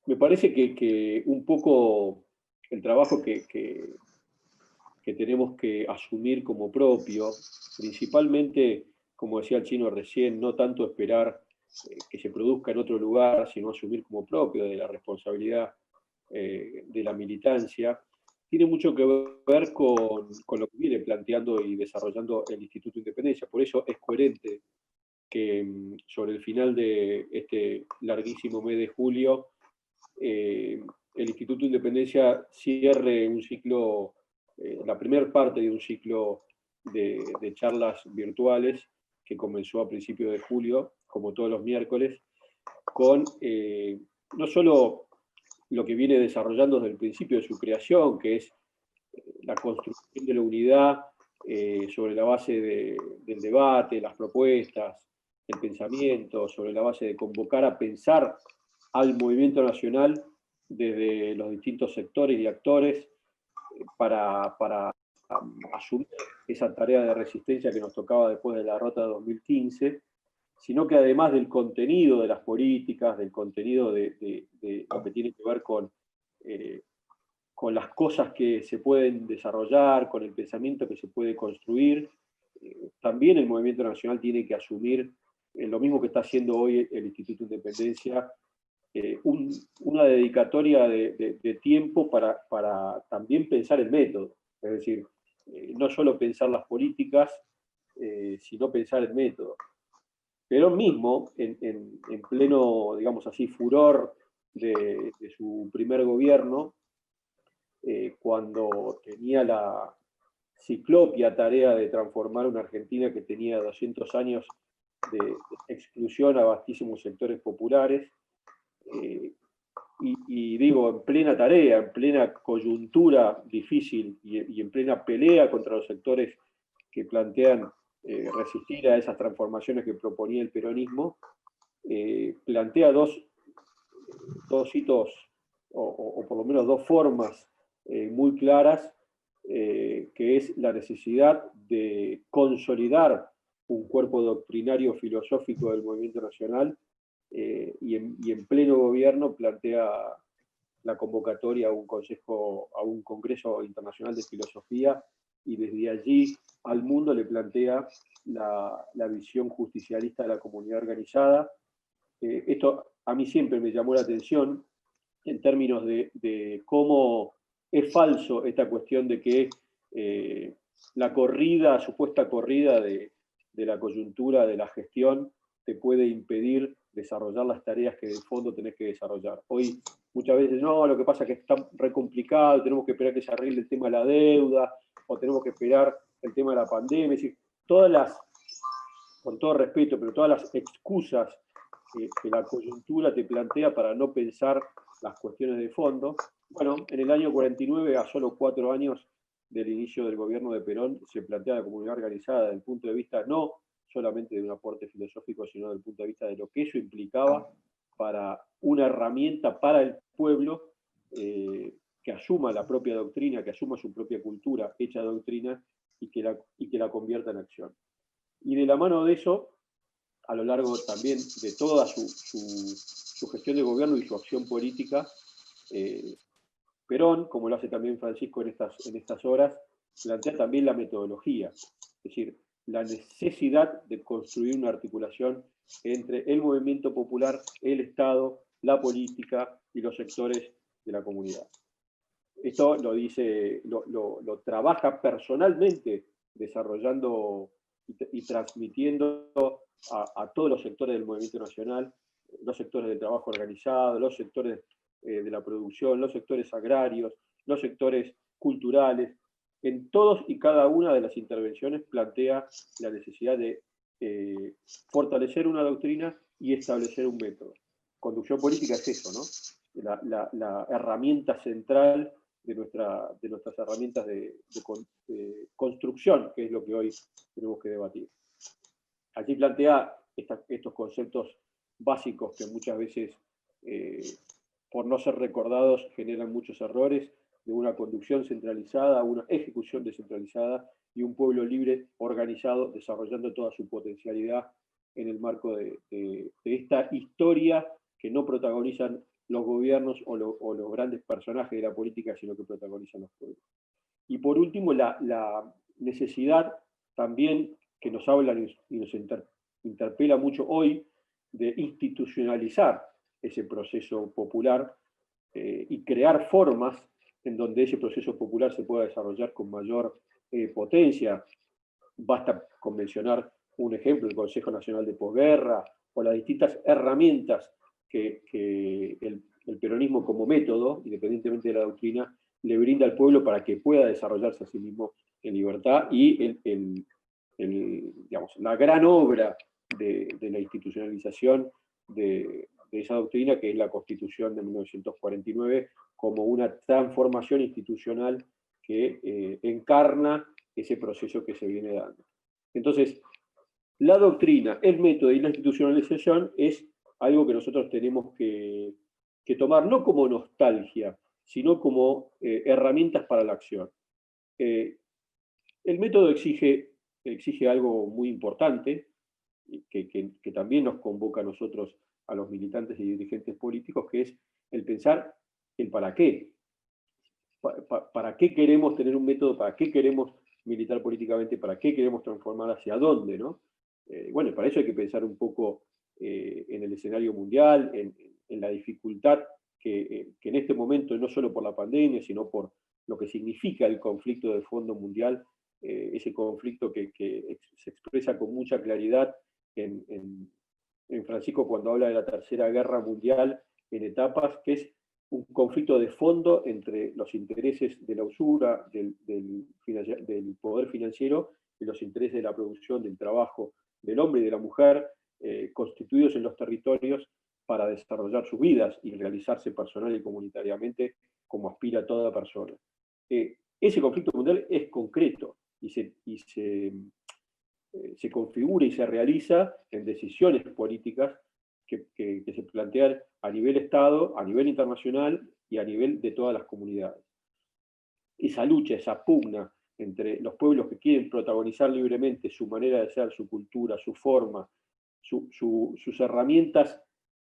Me parece que un poco el trabajo que tenemos que asumir como propio, principalmente, como decía el chino recién, no tanto esperar que se produzca en otro lugar, sino asumir como propio de la responsabilidad de la militancia, tiene mucho que ver con lo que viene planteando y desarrollando el Instituto de Independencia. Por eso es coherente que sobre el final de este larguísimo mes de julio, el Instituto de Independencia cierre un ciclo, la primera parte de un ciclo de charlas virtuales que comenzó a principios de julio, como todos los miércoles, con no solo lo que viene desarrollando desde el principio de su creación, que es la construcción de la unidad sobre la base del debate, las propuestas, el pensamiento, sobre la base de convocar a pensar al movimiento nacional desde los distintos sectores y actores para asumir esa tarea de resistencia que nos tocaba después de la derrota de 2015, sino que además del contenido de las políticas, del contenido de lo que tiene que ver eh, con las cosas que se pueden desarrollar, con el pensamiento que se puede construir, también el movimiento nacional tiene que asumir lo mismo que está haciendo hoy el Instituto de Independencia, una dedicatoria de tiempo para también pensar el método. Es decir, no solo pensar las políticas, sino pensar el método. Perón mismo, en pleno, digamos así, furor de su primer gobierno, cuando tenía la ciclopia tarea de transformar una Argentina que tenía 200 años de exclusión a vastísimos sectores populares, eh, y digo, en plena tarea, en plena coyuntura difícil y en plena pelea contra los sectores que plantean resistir a esas transformaciones que proponía el peronismo, plantea dos hitos, o por lo menos dos formas muy claras, que es la necesidad de consolidar un cuerpo doctrinario filosófico del movimiento nacional, y en pleno gobierno plantea la convocatoria a un consejo, a un congreso internacional de filosofía, y desde allí al mundo le plantea la visión justicialista de la comunidad organizada. Esto a mí siempre me llamó la atención en términos de cómo es falso esta cuestión de que la corrida, supuesta corrida de la coyuntura de la gestión, te puede impedir desarrollar las tareas que de fondo tenés que desarrollar. Hoy muchas veces, no, lo que pasa es que está re complicado, tenemos que esperar que se arregle el tema de la deuda, o tenemos que esperar el tema de la pandemia. Es decir, todas las, con todo respeto, pero todas las excusas que la coyuntura te plantea para no pensar las cuestiones de fondo. Bueno, en el año 49, a solo 4 años del inicio del gobierno de Perón, se plantea la comunidad organizada desde el punto de vista no solamente de un aporte filosófico, sino desde el punto de vista de lo que eso implicaba para una herramienta para el pueblo, que asuma la propia doctrina, que asuma su propia cultura hecha doctrina, y que la convierta en acción. Y de la mano de eso, a lo largo también de toda su gestión de gobierno y su acción política, eh, Perón, como lo hace también Francisco en estas horas, plantea también la metodología, es decir, la necesidad de construir una articulación entre el movimiento popular, el Estado, la política y los sectores de la comunidad. Esto lo dice, lo trabaja personalmente, desarrollando y transmitiendo a todos los sectores del movimiento nacional, los sectores del trabajo organizado, los sectores de la producción, los sectores agrarios, los sectores culturales. En todos y cada una de las intervenciones plantea la necesidad de fortalecer una doctrina y establecer un método. Conducción política es eso, ¿no? La herramienta central de nuestras herramientas de construcción, que es lo que hoy tenemos que debatir. Allí plantea estos conceptos básicos que muchas veces, eh, por no ser recordados, generan muchos errores, de una conducción centralizada, una ejecución descentralizada y un pueblo libre, organizado, desarrollando toda su potencialidad en el marco de esta historia que no protagonizan los gobiernos o los grandes personajes de la política, sino que protagonizan los pueblos. Y por último, la necesidad también que nos habla y nos interpela mucho hoy de institucionalizar ese proceso popular y crear formas en donde ese proceso popular se pueda desarrollar con mayor potencia. Basta con mencionar un ejemplo, el Consejo Nacional de Posguerra, o las distintas herramientas que el peronismo como método, independientemente de la doctrina, le brinda al pueblo para que pueda desarrollarse a sí mismo en libertad, y digamos, la gran obra de la institucionalización de esa doctrina, que es la Constitución de 1949, como una transformación institucional que encarna ese proceso que se viene dando. Entonces, la doctrina, el método y la institucionalización es algo que nosotros tenemos que tomar no como nostalgia, sino como herramientas para la acción. El método exige algo muy importante, que también nos convoca a nosotros, a los militantes y dirigentes políticos, que es el pensar el para qué. ¿Para qué queremos tener un método? ¿Para qué queremos militar políticamente? ¿Para qué queremos transformar? ¿Hacia dónde? ¿No? Bueno, para eso hay que pensar un poco en el escenario mundial, en la dificultad que en este momento, no solo por la pandemia, sino por lo que significa el conflicto de fondo mundial, ese conflicto que se expresa con mucha claridad en Francisco cuando habla de la Tercera Guerra Mundial en etapas, que es un conflicto de fondo entre los intereses de la usura, del poder financiero, y los intereses de la producción, del trabajo del hombre y de la mujer, constituidos en los territorios para desarrollar sus vidas y realizarse personal y comunitariamente como aspira toda persona. Ese conflicto mundial es concreto y se configura y se realiza en decisiones políticas que se plantean a nivel Estado, a nivel internacional y a nivel de todas las comunidades. Esa lucha, esa pugna entre los pueblos que quieren protagonizar libremente su manera de ser, su cultura, su forma, sus herramientas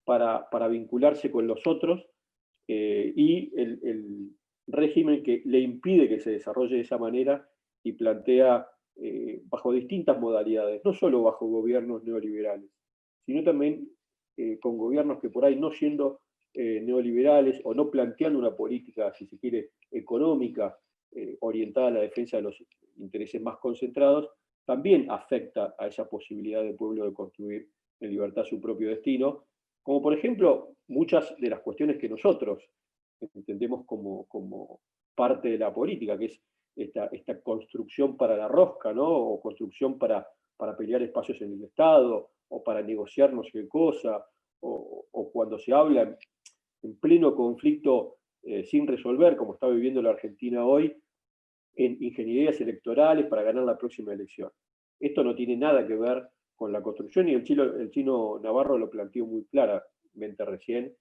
para vincularse con los otros, y el régimen que le impide que se desarrolle de esa manera y plantea bajo distintas modalidades, no solo bajo gobiernos neoliberales, sino también con gobiernos que por ahí, no siendo neoliberales o no planteando una política, si se quiere, económica, orientada a la defensa de los intereses más concentrados, también afecta a esa posibilidad del pueblo de construir en libertad su propio destino, como por ejemplo muchas de las cuestiones que nosotros entendemos como parte de la política, que es esta construcción para la rosca, ¿no? O construcción para pelear espacios en el Estado, o para negociar no sé qué cosa, o cuando se habla en pleno conflicto sin resolver, como está viviendo la Argentina hoy, en ingenierías electorales para ganar la próxima elección. Esto no tiene nada que ver con la construcción, y el chino Navarro lo planteó muy claramente recién,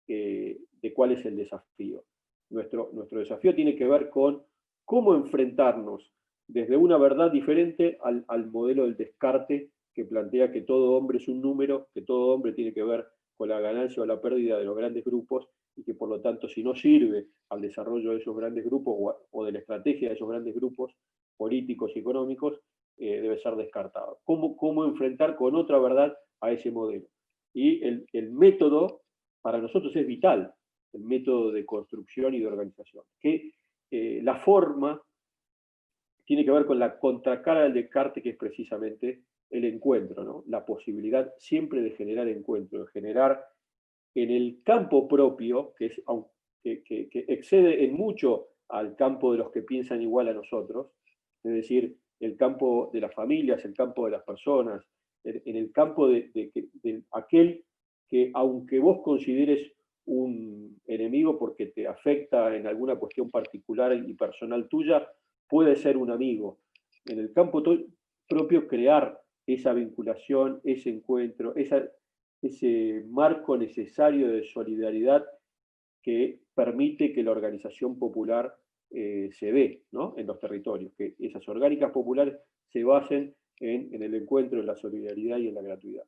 de cuál es el desafío. Nuestro desafío tiene que ver con cómo enfrentarnos desde una verdad diferente al modelo del descarte que plantea que todo hombre es un número, que todo hombre tiene que ver con la ganancia o la pérdida de los grandes grupos, y que por lo tanto, si no sirve al desarrollo de esos grandes grupos o de la estrategia de esos grandes grupos políticos y económicos, debe ser descartado. ¿Cómo enfrentar con otra verdad a ese modelo? Y el método para nosotros es vital, el método de construcción y de organización. Que la forma tiene que ver con la contracara del descarte, que es precisamente el encuentro, ¿no? La posibilidad siempre de generar encuentro, de generar en el campo propio, que excede en mucho al campo de los que piensan igual a nosotros, es decir, el campo de las familias, el campo de las personas, en el campo de aquel que, aunque vos consideres un enemigo porque te afecta en alguna cuestión particular y personal tuya, puede ser un amigo. En el campo propio, crear esa vinculación, ese encuentro, ese marco necesario de solidaridad que permite que la organización popular se dé, ¿no? En los territorios, que esas orgánicas populares se basen en el encuentro, en la solidaridad y en la gratuidad.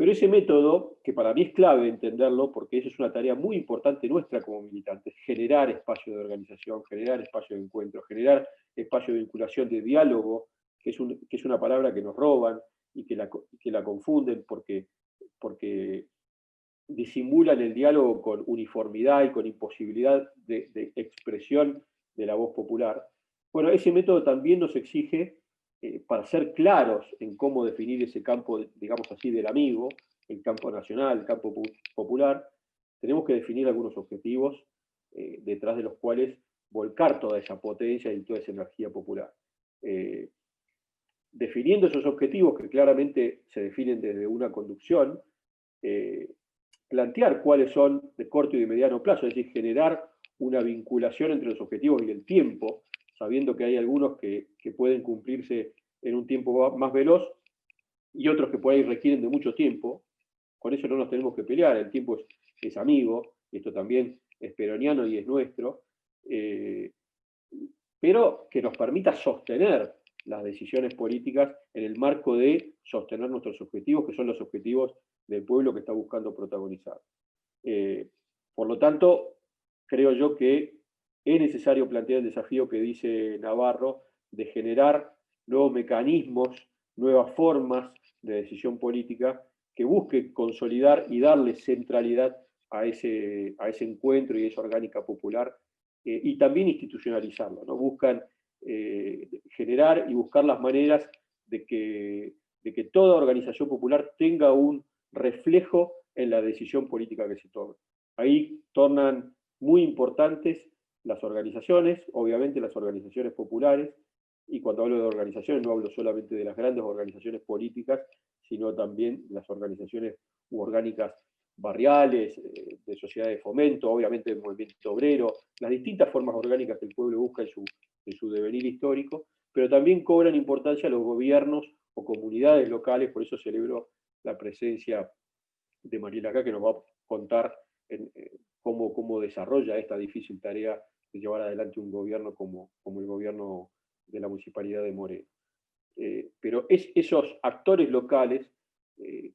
Pero ese método, que para mí es clave entenderlo, porque eso es una tarea muy importante nuestra como militantes, generar espacio de organización, generar espacio de encuentro, generar espacio de vinculación, de diálogo, que es una palabra que nos roban y que la confunden porque disimulan el diálogo con uniformidad y con imposibilidad de expresión de la voz popular. Bueno, ese método también nos exige, para ser claros en cómo definir ese campo, digamos así, del amigo, el campo nacional, el campo popular, tenemos que definir algunos objetivos detrás de los cuales volcar toda esa potencia y toda esa energía popular. Definiendo esos objetivos que claramente se definen desde una conducción, plantear cuáles son de corto y de mediano plazo, es decir, generar una vinculación entre los objetivos y el tiempo, sabiendo que hay algunos que pueden cumplirse en un tiempo más veloz y otros que por ahí requieren de mucho tiempo. Con eso no nos tenemos que pelear, el tiempo es amigo, esto también es peroniano y es nuestro, pero que nos permita sostener las decisiones políticas en el marco de sostener nuestros objetivos, que son los objetivos del pueblo que está buscando protagonizar. Por lo tanto, creo yo que es necesario plantear el desafío que dice Navarro de generar nuevos mecanismos, nuevas formas de decisión política que busque consolidar y darle centralidad a ese encuentro y a esa orgánica popular, y también institucionalizarlo, ¿no? Buscan generar y buscar las maneras de que toda organización popular tenga un reflejo en la decisión política que se tome. Ahí tornan muy importantes las organizaciones, obviamente las organizaciones populares, y cuando hablo de organizaciones no hablo solamente de las grandes organizaciones políticas, sino también de las organizaciones u orgánicas barriales, de sociedades de fomento, obviamente del movimiento obrero, las distintas formas orgánicas que el pueblo busca en su devenir histórico, pero también cobran importancia los gobiernos o comunidades locales, por eso celebro la presencia de Mariela acá, que nos va a contar cómo desarrolla esta difícil tarea de llevar adelante un gobierno como el gobierno de la Municipalidad de Moreno. Pero esos actores locales,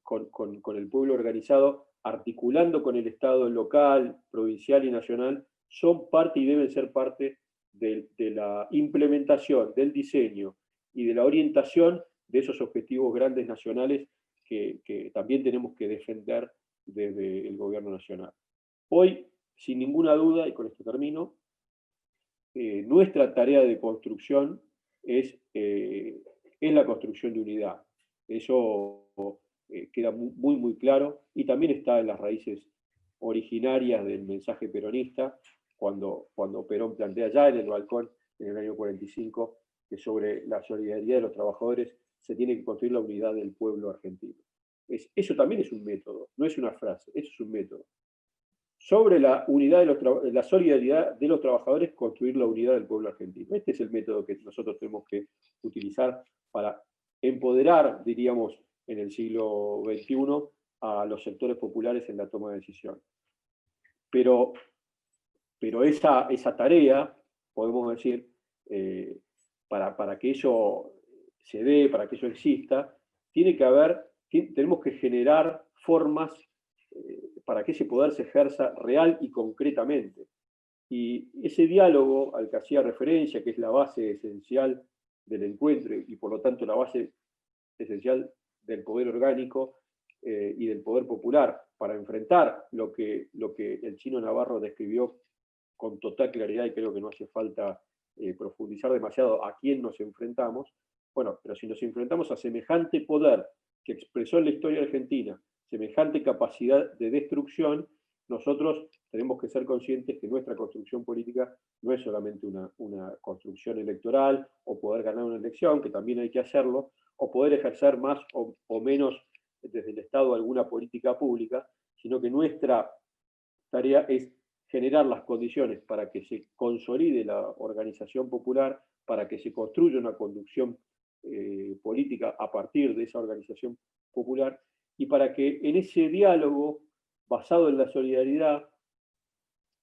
con el pueblo organizado, articulando con el Estado local, provincial y nacional, son parte y deben ser parte de la implementación, del diseño y de la orientación de esos objetivos grandes nacionales que también tenemos que defender desde el gobierno nacional. Hoy, sin ninguna duda, y con esto termino, nuestra tarea de construcción es la construcción de unidad. Eso queda muy, muy claro y también está en las raíces originarias del mensaje peronista, cuando Perón plantea ya en el balcón, en el año 45, que sobre la solidaridad de los trabajadores se tiene que construir la unidad del pueblo argentino. Eso también es un método, no es una frase, eso es un método. Sobre la unidad de la solidaridad de los trabajadores, construir la unidad del pueblo argentino. Este es el método que nosotros tenemos que utilizar para empoderar, diríamos, en el siglo XXI, a los sectores populares en la toma de decisiones. Pero esa tarea, podemos decir, para que eso se dé, para que eso exista, tenemos que generar formas para que ese poder se ejerza real y concretamente. Y ese diálogo al que hacía referencia, que es la base esencial del encuentro y por lo tanto la base esencial del poder orgánico y del poder popular, para enfrentar lo que el Chino Navarro describió con total claridad, y creo que no hace falta profundizar demasiado a quién nos enfrentamos. Bueno, pero si nos enfrentamos a semejante poder que expresó en la historia argentina, semejante capacidad de destrucción, nosotros tenemos que ser conscientes que nuestra construcción política no es solamente una construcción electoral o poder ganar una elección, que también hay que hacerlo, o poder ejercer más o menos desde el Estado alguna política pública, sino que nuestra tarea es generar las condiciones para que se consolide la organización popular, para que se construya una conducción política a partir de esa organización popular, y para que en ese diálogo basado en la solidaridad,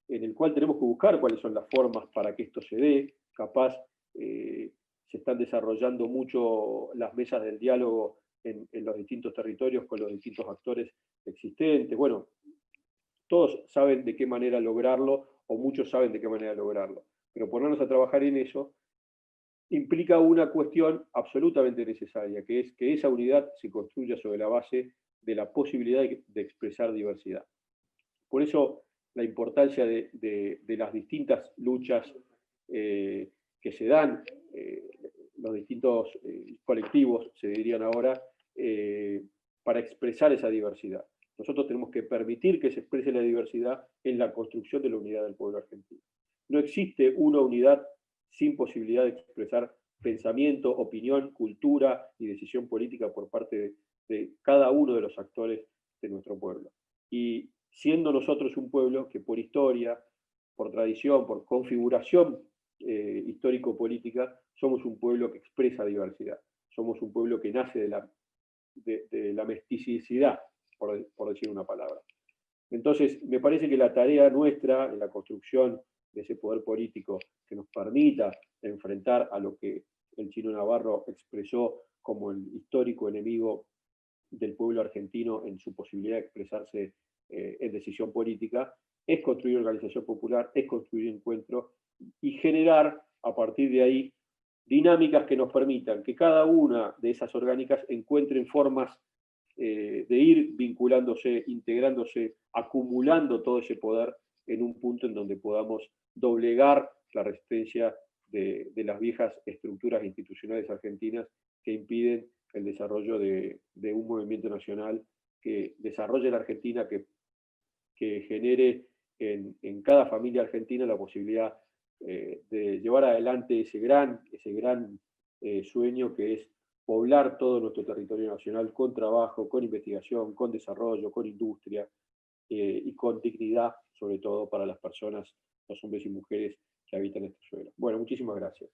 en el cual tenemos que buscar cuáles son las formas para que esto se dé, capaz se están desarrollando mucho las mesas del diálogo en los distintos territorios con los distintos actores existentes. Bueno, todos saben de qué manera lograrlo, o muchos saben de qué manera lograrlo. Pero ponernos a trabajar en eso implica una cuestión absolutamente necesaria, que es que esa unidad se construya sobre la base de la posibilidad de expresar diversidad. Por eso la importancia de las distintas luchas que se dan, los distintos colectivos, se dirían ahora, para expresar esa diversidad. Nosotros tenemos que permitir que se exprese la diversidad en la construcción de la unidad del pueblo argentino. No existe una unidad sin posibilidad de expresar pensamiento, opinión, cultura y decisión política por parte de cada uno de los actores de nuestro pueblo. Y siendo nosotros un pueblo que por historia, por tradición, por configuración histórico-política, somos un pueblo que expresa diversidad. Somos un pueblo que nace de la mesticidad, por decir una palabra. Entonces, me parece que la tarea nuestra en la construcción de ese poder político que nos permita enfrentar a lo que el Chino Navarro expresó como el histórico enemigo del pueblo argentino en su posibilidad de expresarse en decisión política, es construir organización popular, es construir encuentro y generar a partir de ahí dinámicas que nos permitan que cada una de esas orgánicas encuentren formas de ir vinculándose, integrándose, acumulando todo ese poder en un punto en donde podamos doblegar la resistencia de las viejas estructuras institucionales argentinas que impiden el desarrollo de un movimiento nacional que desarrolle la Argentina, que genere en cada familia argentina la posibilidad de llevar adelante ese gran sueño que es poblar todo nuestro territorio nacional con trabajo, con investigación, con desarrollo, con industria y con dignidad, sobre todo para las personas, los hombres y mujeres que habitan este suelo. Bueno, muchísimas gracias.